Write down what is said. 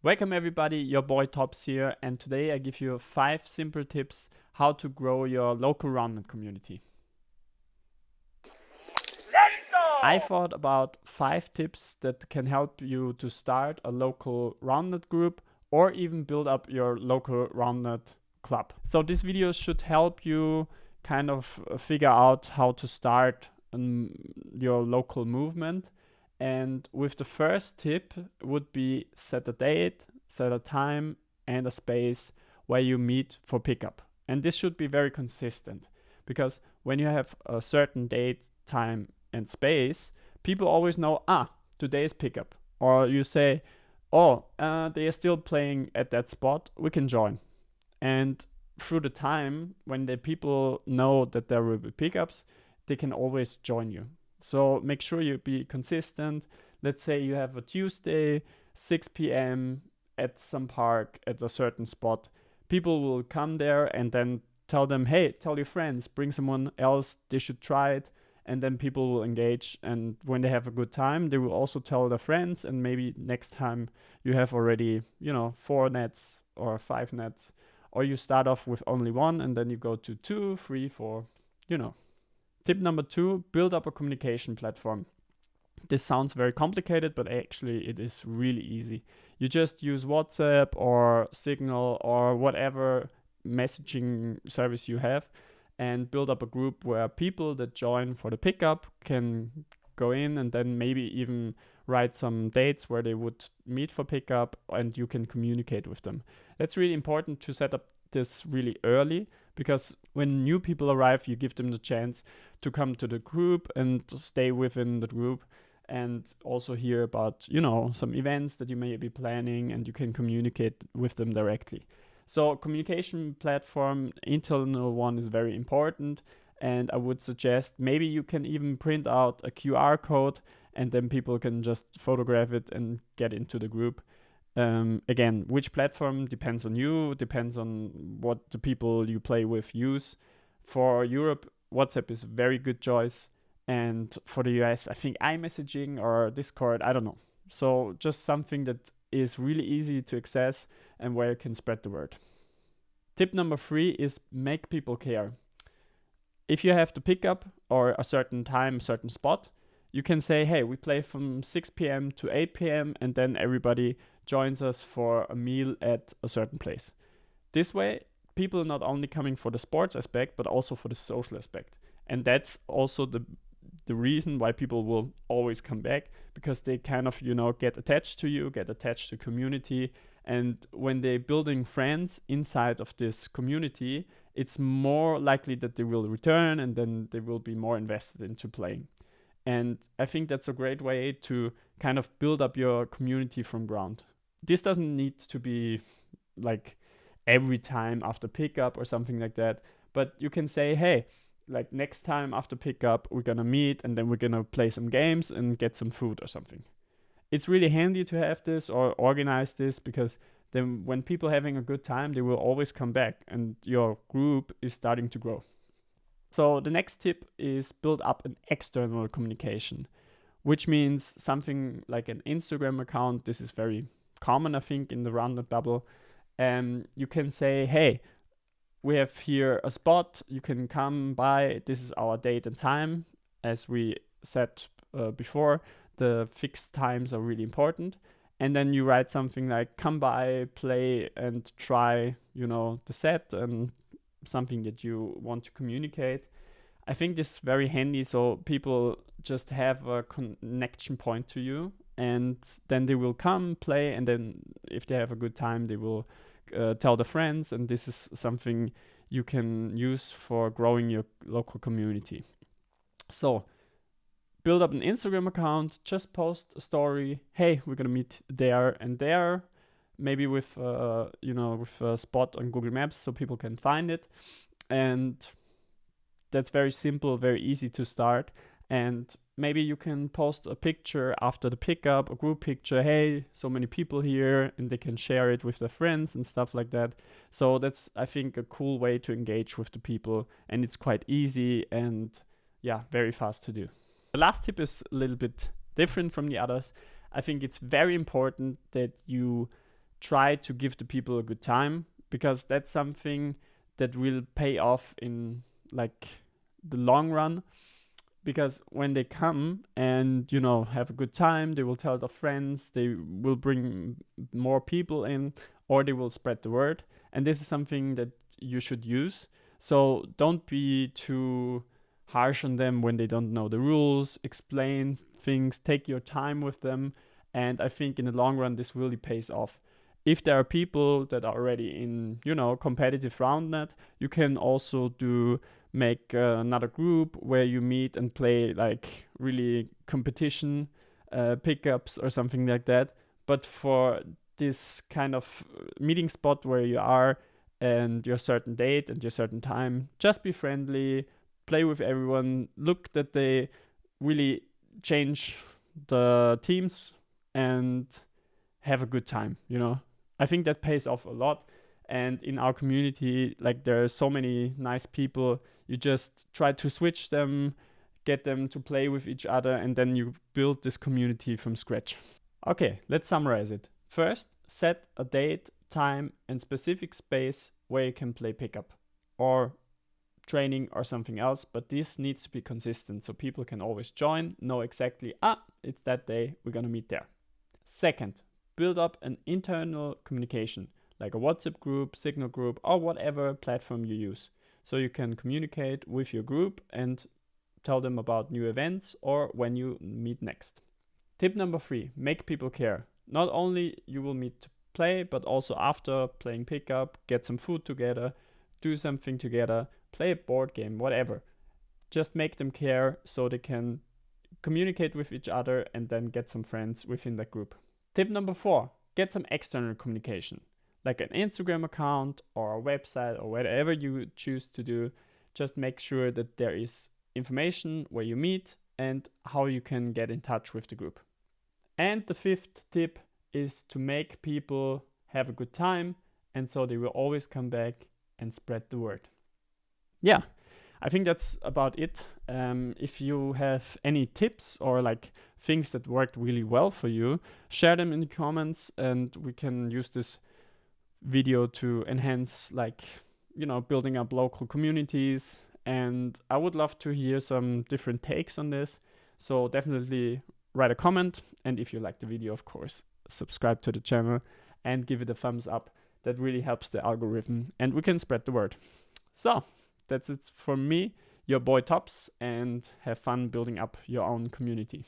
Welcome everybody, your boy Tops here, and today I give you 5 simple tips how to grow your local Roundnet community. Let's go! I thought about 5 tips that can help you to start a local Roundnet group or even build up your local Roundnet club. So this video should help you kind of figure out how to start your local movement. And with the first tip would be set a date, set a time and a space where you meet for pickup. And this should be very consistent because when you have a certain date, time and space, people always know, today is pickup. Or you say, they are still playing at that spot, we can join. And through the time, when the people know that there will be pickups, they can always join you. So make sure you be consistent. Let's say you have a Tuesday, 6 p.m. at some park at a certain spot. People will come there and then tell them, hey, tell your friends, bring someone else, they should try it. And then people will engage. And when they have a good time, they will also tell their friends. And maybe next time you have already, 4 nets or 5 nets. Or you start off with only 1 and then you go to 2, 3, 4, Tip number 2, build up a communication platform. This sounds very complicated, but actually it is really easy. You just use WhatsApp or Signal or whatever messaging service you have and build up a group where people that join for the pickup can go in and then maybe even write some dates where they would meet for pickup and you can communicate with them. That's really important to set up this really early because when new people arrive, you give them the chance to come to the group and stay within the group and also hear about, some events that you may be planning and you can communicate with them directly. So communication platform, internal one is very important. And I would suggest maybe you can even print out a QR code and then people can just photograph it and get into the group. Again, which platform depends on you, depends on what the people you play with use. For Europe, WhatsApp is a very good choice. And for the US, I think iMessaging or Discord, I don't know. So just something that is really easy to access and where you can spread the word. Tip number 3 is make people care. If you have to pick up or a certain time, certain spot, you can say, hey, we play from 6 p.m. to 8 p.m. and then everybody joins us for a meal at a certain place. This way, people are not only coming for the sports aspect, but also for the social aspect. And that's also the reason why people will always come back, because they kind of, get attached to you, get attached to community. And when they're building friends inside of this community, it's more likely that they will return and then they will be more invested into playing. And I think that's a great way to kind of build up your community from ground. This doesn't need to be like every time after pickup or something like that. But you can say, hey, like next time after pickup, we're going to meet and then we're going to play some games and get some food or something. It's really handy to have this or organize this because then when people are having a good time, they will always come back and your group is starting to grow. So the next tip is build up an external communication, which means something like an Instagram account. This is very common, I think, in the Roundnet bubble. You can say, hey, we have here a spot. You can come by. This is our date and time. As we said before, the fixed times are really important. And then you write something like, come by, play, and try, the set and something that you want to communicate. I think this is very handy, so people just have a connection point to you, and then they will come, play, and then if they have a good time, they will tell their friends, and this is something you can use for growing your local community. So build up an Instagram account, just post a story, hey, we're gonna meet there and there, maybe with with a spot on Google Maps so people can find it. And that's very simple, very easy to start. And maybe you can post a picture after the pickup, a group picture, hey, so many people here, and they can share it with their friends and stuff like that. So that's, I think, a cool way to engage with the people, and it's quite easy and very fast to do. The last tip is a little bit different from the others. I think it's very important that you try to give the people a good time, because that's something that will pay off in like the long run. Because when they come and, you know, have a good time, they will tell their friends, they will bring more people in, or they will spread the word. And this is something that you should use. So don't be too harsh on them when they don't know the rules. Explain things, take your time with them. And I think in the long run, this really pays off. If there are people that are already in, you know, competitive Roundnet, you can also make another group where you meet and play like really competition pickups or something like that. But for this kind of meeting spot where you are and your certain date and your certain time, just be friendly, play with everyone, look that they really change the teams and have a good time, you know. I think that pays off a lot. And in our community, like, there are so many nice people. You just try to switch them, get them to play with each other, and then you build this community from scratch. Okay, let's summarize it. First, set a date, time, and specific space where you can play pickup or training or something else, but this needs to be consistent so people can always join, know exactly, it's that day, we're gonna meet there. Second, build up an internal communication, like a WhatsApp group, Signal group, or whatever platform you use. So you can communicate with your group and tell them about new events or when you meet next. Tip number 3, make people care. Not only you will meet to play, but also after playing pickup, get some food together, do something together, play a board game, whatever. Just make them care so they can communicate with each other and then get some friends within that group. Tip number 4, get some external communication, like an Instagram account or a website or whatever you choose to do. Just make sure that there is information where you meet and how you can get in touch with the group. And the 5th tip is to make people have a good time, and so they will always come back and spread the word. Yeah, I think that's about it. If you have any tips or like things that worked really well for you, share them in the comments and we can use this video to enhance, like, you know, building up local communities. And I would love to hear some different takes on this. So definitely write a comment. And if you like the video, of course, subscribe to the channel and give it a thumbs up. That really helps the algorithm and we can spread the word. So that's it from me, your boy Tops, and have fun building up your own community.